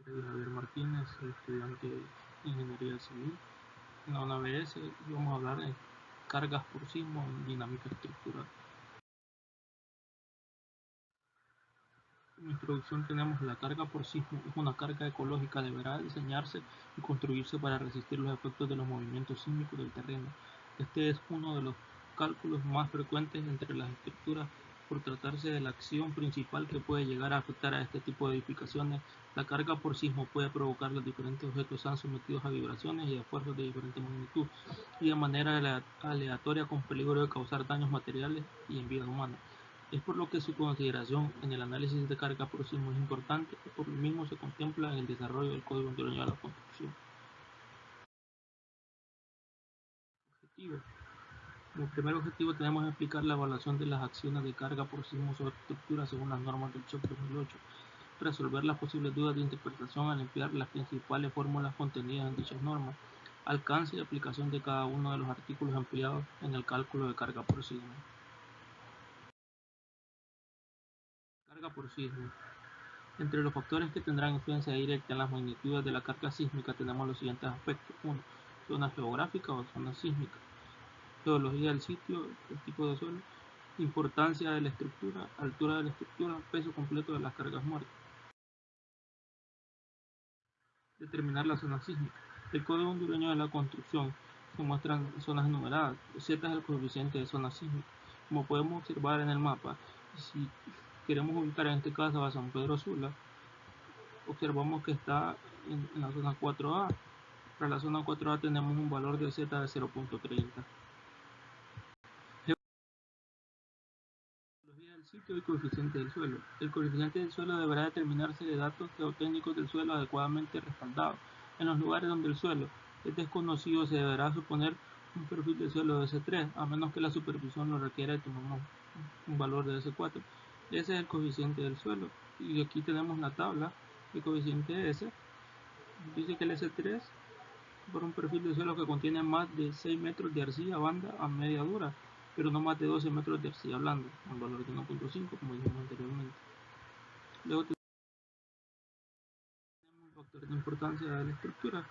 Soy Javier Martínez, soy estudiante de Ingeniería Civil. En la UNABS vamos a hablar de cargas por sismo en dinámica estructural. En introducción tenemos la carga por sismo. Es una carga ecológica, deberá diseñarse y construirse para resistir los efectos de los movimientos sísmicos del terreno. Este es uno de los cálculos más frecuentes entre las estructuras por tratarse de la acción principal que puede llegar a afectar a este tipo de edificaciones. La carga por sismo puede provocar que los diferentes objetos sean sometidos a vibraciones y esfuerzos de diferente magnitud y de manera aleatoria con peligro de causar daños materiales y en vidas humanas. Es por lo que su consideración en el análisis de carga por sismo es importante y por lo mismo se contempla en el desarrollo del Código Hondureño de la Construcción. Objetivo. Como primer objetivo tenemos que explicar la evaluación de las acciones de carga por sismo sobre estructuras según las normas del CHOP 2008, resolver las posibles dudas de interpretación al emplear las principales fórmulas contenidas en dichas normas, alcance y aplicación de cada uno de los artículos empleados en el cálculo de carga por sismo. Carga por sismo. Entre los factores que tendrán influencia directa en las magnitudes de la carga sísmica tenemos los siguientes aspectos. 1. Zona geográfica o zona sísmica. Geología del sitio, el tipo de suelo, importancia de la estructura, altura de la estructura, peso completo de las cargas muertas. Determinar la zona sísmica. El Código Hondureño de la Construcción se muestran zonas enumeradas. Z es el coeficiente de zona sísmica. Como podemos observar en el mapa, si queremos ubicar en este caso a San Pedro Sula, observamos que está en la zona 4A. Para la zona 4A tenemos un valor de Z de 0.30. Geología del sitio y coeficiente del suelo. El coeficiente del suelo deberá determinarse de datos geotécnicos del suelo adecuadamente respaldados. En los lugares donde el suelo es desconocido se deberá suponer un perfil de suelo de S3, a menos que la supervisión lo requiera y tomemos un valor de S4. Ese es el coeficiente del suelo. Y aquí tenemos la tabla. El coeficiente S dice que el S3 por un perfil de suelo que contiene más de 6 metros de arcilla banda a media dura, pero no más de 12 metros de arcilla blanda, un valor de 1.5 como dijimos anteriormente. Luego tenemos el factor de importancia de la estructura.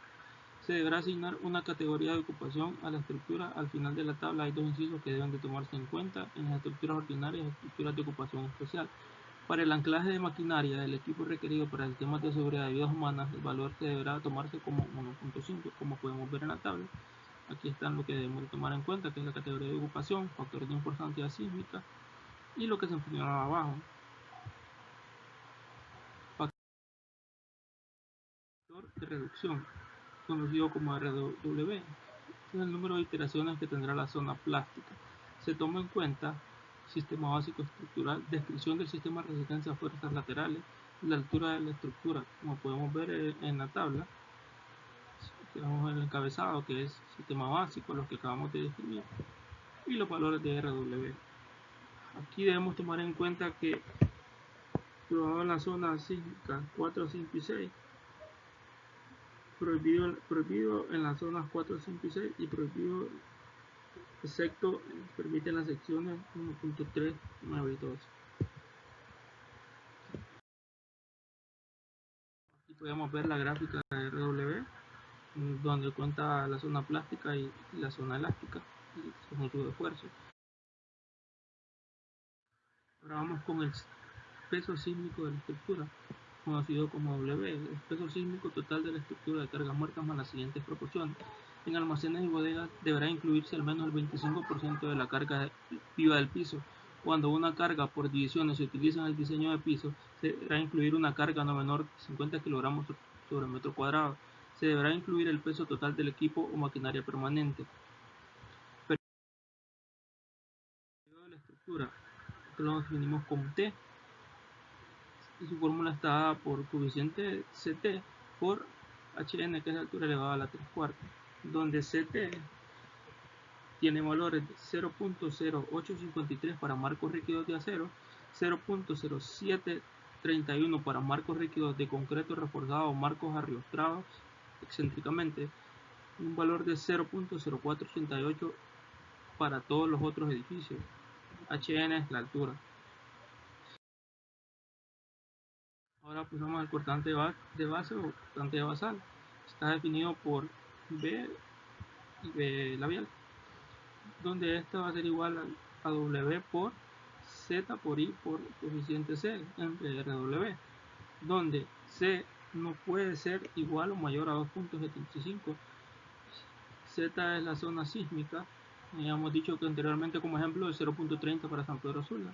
Se deberá asignar una categoría de ocupación a la estructura. Al final de la tabla hay dos incisos que deben de tomarse en cuenta en las estructuras ordinarias y estructuras de ocupación especial. Para el anclaje de maquinaria del equipo requerido para sistemas de seguridad de vidas humanas, el valor que deberá tomarse como 1.5, como podemos ver en la tabla. Aquí están lo que debemos tomar en cuenta, que es la categoría de ocupación, factores de importancia sísmica y lo que se mencionaba abajo. Factor de reducción, conocido como RW, es el número de iteraciones que tendrá la zona plástica. Se toma en cuenta sistema básico estructural, descripción del sistema de resistencia a fuerzas laterales, la altura de la estructura, como podemos ver en la tabla. Tenemos el encabezado que es sistema básico, los que acabamos de definir, y los valores de RW. Aquí debemos tomar en cuenta que probado en la zona sísmica 4, 5 y 6, prohibido en las zonas 4, 5 y 6 y prohibido excepto permiten las secciones 1.3, 9 y 12. Aquí podemos ver la gráfica de RW donde cuenta la zona plástica y la zona elástica y su conjunto de esfuerzo. Ahora vamos con el peso sísmico de la estructura, conocido como W. El peso sísmico total de la estructura de cargas muertas más las siguientes proporciones. En almacenes y bodegas deberá incluirse al menos el 25% de la carga viva del piso. Cuando una carga por divisiones se utiliza en el diseño de piso, se deberá incluir una carga no menor de 50 kg sobre metro cuadrado. Se deberá incluir el peso total del equipo o maquinaria permanente. Periodo de la estructura, que lo definimos como T, y su fórmula está dada por coeficiente CT por HN, que es la altura elevada a la 3/4, donde CT tiene valores de 0.0853 para marcos rígidos de acero, 0.0731 para marcos rígidos de concreto reforzado o marcos arriostrados excéntricamente, y un valor de 0.0488 para todos los otros edificios. HN es la altura. Ahora pues vamos al cortante de base o cortante de basal. Está definido por B y B labial, donde esta va a ser igual a W por Z por I por coeficiente C entre RW, donde C no puede ser igual o mayor a 2.75. Z es la zona sísmica, habíamos dicho que anteriormente como ejemplo de 0.30 para San Pedro Sula.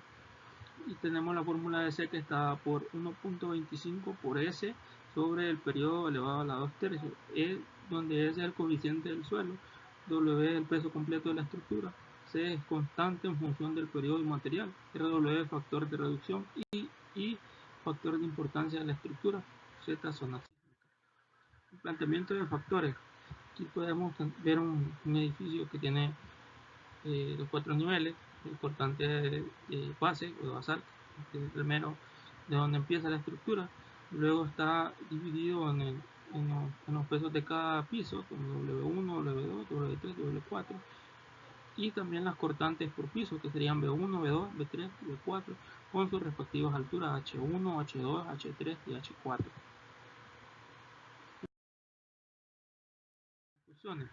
Y tenemos la fórmula de C que está por 1.25 por S sobre el periodo elevado a la 2 tercios, E, donde S es el coeficiente del suelo, W es el peso completo de la estructura, C es constante en función del periodo y material, RW es factor de reducción y factor de importancia de la estructura, Z zona sísmica. El planteamiento de factores. Aquí podemos ver un edificio que tiene los 4 niveles, el cortante de base o de basal, que es el primero de donde empieza la estructura. Luego está dividido en los pesos de cada piso, como W1, W2, W3, W4. Y también las cortantes por piso, que serían B1, B2, B3, B4, con sus respectivas alturas H1, H2, H3 y H4. Conclusiones.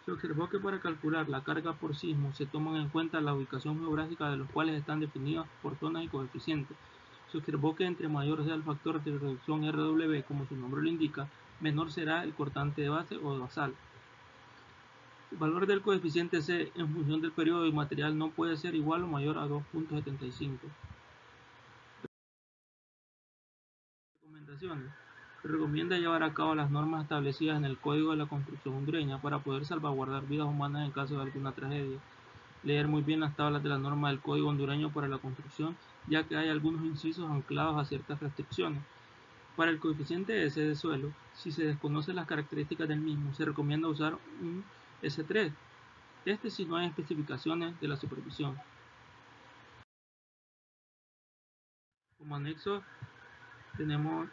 Se observó que para calcular la carga por sismo se toman en cuenta la ubicación geográfica de los cuales están definidas por zonas y coeficientes. Se observó que entre mayor sea el factor de reducción RW, como su nombre lo indica, menor será el cortante de base o de basal. El valor del coeficiente C en función del periodo y material no puede ser igual o mayor a 2.75. Recomendaciones. Se recomienda llevar a cabo las normas establecidas en el Código de la Construcción hondureña para poder salvaguardar vidas humanas en caso de alguna tragedia. Leer muy bien las tablas de la norma del Código hondureño para la construcción, ya que hay algunos incisos anclados a ciertas restricciones. Para el coeficiente S de suelo, si se desconocen las características del mismo, se recomienda usar un S3. Si no hay especificaciones de la supervisión. Como anexo tenemos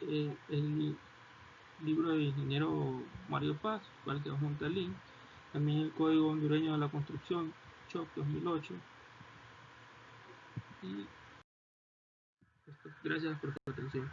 el libro del ingeniero Mario Paz, cual que junta el link. También el Código hondureño de la construcción, CHOC 2008. Y gracias por tu atención.